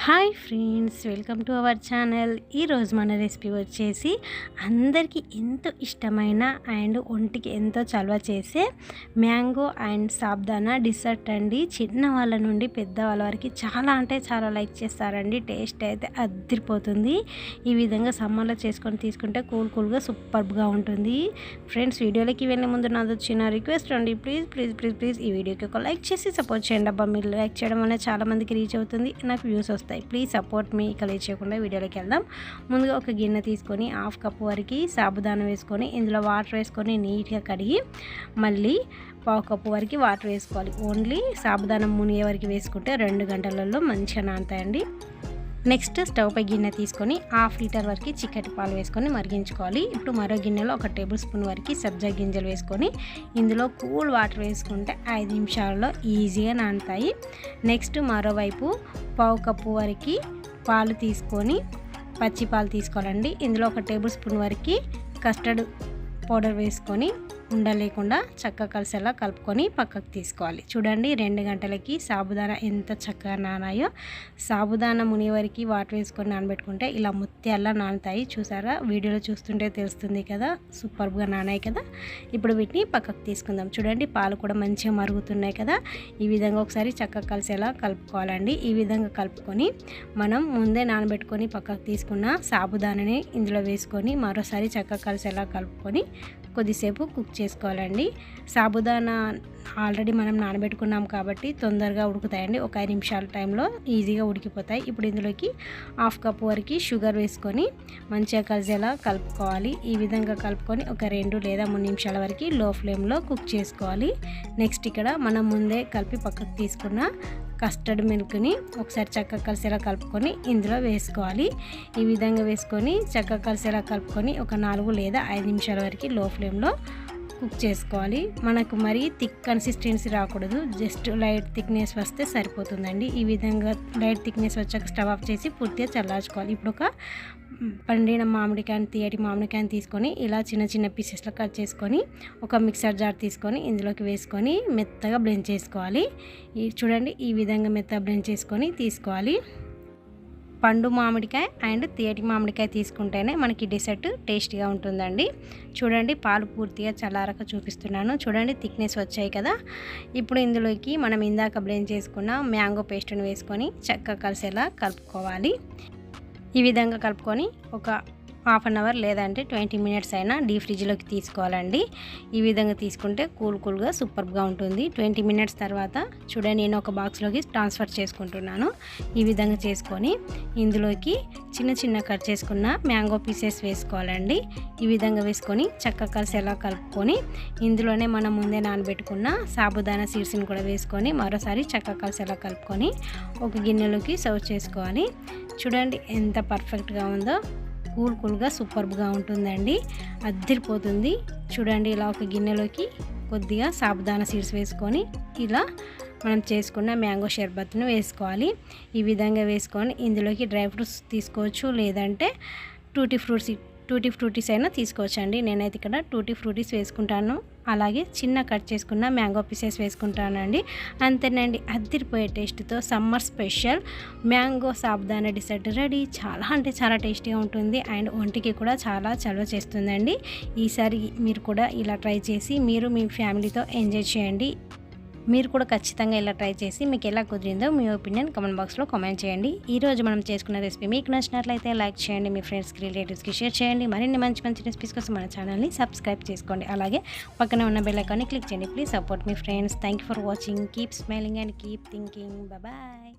Hi friends, welcome to our channel. ఈరోజు మన recipe వచ్చేసి అందరికీ ఎంతో ఇష్టమైన అండ్ ఒంటికి ఎంతో చలవ చేసే మ్యాంగో అండ్ సాబ్దానా డిసర్ట్ అండి. చిన్న వాళ్ళ నుండి పెద్దవాళ్ళ వరకు చాలా అంటే చాలా లైక్ చేస్తారండి. టేస్ట్ అయితే అదిరిపోతుంది. ఈ విధంగా సమ్మర్లో చేసుకొని తీసుకుంటే కూల్గా సూపర్గా ఉంటుంది. ఫ్రెండ్స్, వీడియోలోకి వెళ్ళే ముందు నాది వచ్చిన రిక్వెస్ట్ అండి, ప్లీజ్ ఈ వీడియోకి ఒక లైక్ చేసి సపోర్ట్ చేయండి. అబ్బా, మీరు లైక్ చేయడం వల్ల చాలామందికి రీచ్ అవుతుంది, నాకు వ్యూస్ వస్తాయి. ప్లీజ్ సపోర్ట్ మీ. ఇక లేట్ చేయకుండా వీడియోలోకి వెళ్దాం. ముందుగా ఒక గిన్నె తీసుకొని 1/2 కప్పు వరకు సాబుదానా వేసుకొని ఇందులో వాటర్ వేసుకొని నీట్గా కడిగి మళ్ళీ 1/4 కప్పు వరకు వాటర్ వేసుకోవాలి. ఓన్లీ సాబుదానా మునిగే వరకు వేసుకుంటే 2 గంటలలో మంచిగా నానతాయండి. నెక్స్ట్ స్టవ్ పై గిన్నె తీసుకొని 1/2 లీటర్ వరకు చిక్కటి పాలు వేసుకొని మరిగించుకోవాలి. ఇప్పుడు మరో గిన్నెలో 1 టేబుల్ స్పూన్ వరకు సబ్జా గింజలు వేసుకొని ఇందులో కూల్ వాటర్ వేసుకుంటే 5 నిమిషాలలో ఈజీగా నానుతాయి. నెక్స్ట్ మరోవైపు 1/4 కప్పు వరకు పాలు తీసుకొని పచ్చి పాలు తీసుకోవాలండి. ఇందులో 1 టేబుల్ స్పూన్ వరకు కస్టర్డ్ పౌడర్ వేసుకొని ఉండలేకుండా చక్కగా కలిసేలా కలుపుకొని పక్కకు తీసుకోవాలి. చూడండి, 2 గంటలకి సాబుదానా ఎంత చక్కగా నానాయో. సాబుదానా ముని వరకు వాటర్ వేసుకొని నానబెట్టుకుంటే ఇలా ముత్యాల్లా నానుతాయి. చూసారా, వీడియోలో చూస్తుంటే తెలుస్తుంది కదా, సూపర్గా నానాయి కదా. ఇప్పుడు వీటిని పక్కకు తీసుకుందాం. చూడండి, పాలు కూడా మంచిగా మరుగుతున్నాయి కదా. ఈ విధంగా ఒకసారి చక్కగా కలిసేలా కలుపుకోవాలండి. ఈ విధంగా కలుపుకొని మనం ముందే నానబెట్టుకొని పక్కకు తీసుకున్న సాబుదానాని ఇందులో వేసుకొని మరోసారి చక్కగా కలిసేలా కలుపుకొని కొద్దిసేపు కుక్ చేసుకోవాలండి. సాబుదానా ఆల్రెడీ మనం నానబెట్టుకున్నాం కాబట్టి తొందరగా ఉడుకుతాయండి. ఒక 5 నిమిషాల టైంలో ఈజీగా ఉడికిపోతాయి. ఇప్పుడు ఇందులోకి 1/2 కప్పు వరకు షుగర్ వేసుకొని మంచిగా కలిసేలా కలుపుకోవాలి. ఈ విధంగా కలుపుకొని ఒక 2 లేదా 3 నిమిషాల వరకు లో ఫ్లేమ్లో కుక్ చేసుకోవాలి. నెక్స్ట్ ఇక్కడ మనం ముందే కలిపి పక్కకు తీసుకున్న కస్టర్డ్ మిల్క్ని ఒకసారి చక్కగా కలిసేలా కలుపుకొని ఇందులో వేసుకోవాలి. ఈ విధంగా వేసుకొని చక్కగా కలిసేలా కలుపుకొని ఒక 4 లేదా 5 నిమిషాల వరకు లో ఫ్లేమ్లో కుక్ చేసుకోవాలి. మనకు మరీ థిక్ కన్సిస్టెన్సీ రాకూడదు, జస్ట్ లైట్ థిక్నెస్ వస్తే సరిపోతుందండి. ఈ విధంగా లైట్ థిక్నెస్ వచ్చాక స్టవ్ ఆఫ్ చేసి పూర్తిగా చల్లార్చుకోవాలి. ఇప్పుడు ఒక పండిన మామిడికాయని, తీయటి మామిడికాయని తీసుకొని ఇలా చిన్న పీసెస్లో కట్ చేసుకొని ఒక మిక్సర్ జార్ తీసుకొని ఇందులోకి వేసుకొని మెత్తగా బ్లెండ్ చేసుకోవాలి. చూడండి, ఈ విధంగా మెత్తగా బ్లెండ్ చేసుకొని తీసుకోవాలి. పండు మామిడికాయ అండ్ తీయటి మామిడికాయ తీసుకుంటేనే మనకి డిసర్ట్ టేస్టీగా ఉంటుందండి. చూడండి, పాలు పూర్తిగా చల్లారక చూపిస్తున్నాను. చూడండి, థిక్నెస్ వచ్చాయి కదా. ఇప్పుడు ఇందులోకి మనం ఇందాక బ్లెండ్ చేసుకున్న మ్యాంగో పేస్ట్ని వేసుకొని చక్కగా కలిసేలా కలుపుకోవాలి. ఈ విధంగా కలుపుకొని ఒక 1/2 అవర్ లేదంటే 20 మినిట్స్ అయినా డీప్ ఫ్రిడ్జ్లోకి తీసుకోవాలండి. ఈ విధంగా తీసుకుంటే కూల్గా సూపర్గా ఉంటుంది. 20 మినిట్స్ తర్వాత చూడండి, నేను ఒక బాక్స్లోకి ట్రాన్స్ఫర్ చేసుకుంటున్నాను. ఈ విధంగా చేసుకొని ఇందులోకి చిన్న కట్ చేసుకున్న మ్యాంగో పీసెస్ వేసుకోవాలండి. ఈ విధంగా వేసుకొని చక్కగా కలిసేలా కలుపుకొని ఇందులోనే మనం ముందే నానబెట్టుకున్న సాబుదానా సీడ్స్ని కూడా వేసుకొని మరోసారి చక్కగా కలిసేలా కలుపుకొని ఒక గిన్నెలోకి సర్వ్ చేసుకోవాలి. చూడండి, ఎంత పర్ఫెక్ట్గా ఉందో. కూల్గా సూపర్గా ఉంటుందండి, అదిరిపోతుంది. చూడండి, ఇలా ఒక గిన్నెలోకి కొద్దిగా సాబుదానా సీడ్స్ వేసుకొని ఇలా మనం చేసుకున్న మ్యాంగో షర్బత్ను వేసుకోవాలి. ఈ విధంగా వేసుకొని ఇందులోకి డ్రై ఫ్రూట్స్ తీసుకోవచ్చు, లేదంటే టూటీ ఫ్రూటీస్ అయినా తీసుకోవచ్చండి. నేనైతే ఇక్కడ టూటీ ఫ్రూటీస్ వేసుకుంటాను. అలాగే చిన్న కట్ చేసుకున్న మ్యాంగో పీసెస్ వేసుకుంటానండి. అంతేనండి, అదిరిపోయే టేస్ట్తో summer special mango sabudana dessert ready. చాలా అంటే చాలా టేస్టీగా ఉంటుంది అండ్ ఒంటికి కూడా చాలా చలవ చేస్తుందండి. ఈసారి మీరు కూడా ఇలా ట్రై చేసి మీరు మీ ఫ్యామిలీతో ఎంజాయ్ చేయండి. మీరు కూడా ఖచ్చితంగా ఇలా ట్రై చేసి మీకు ఎలా కుదిరిందో మీ ఒపీనియన్ కామెంట్ బాక్స్లో కామెంట్ చేయండి. ఈరోజు మనం చేసుకున్న రెసిపీ మీకు నచ్చినట్లయితే లైక్ చేయండి, మీ ఫ్రెండ్స్కి రిలేటివ్స్కి షేర్ చేయండి. మరిన్ని మంచి రెసిపీస్ కోసం మన ఛానల్ని సబ్స్క్రైబ్ చేసుకోండి. అలాగే పక్కన ఉన్న బెల్ ఐకాన్ని క్లిక్ చేయండి. ప్లీజ్ సపోర్ట్ మీ friends. Thank you for watching. Keep smiling and keep thinking. Bye.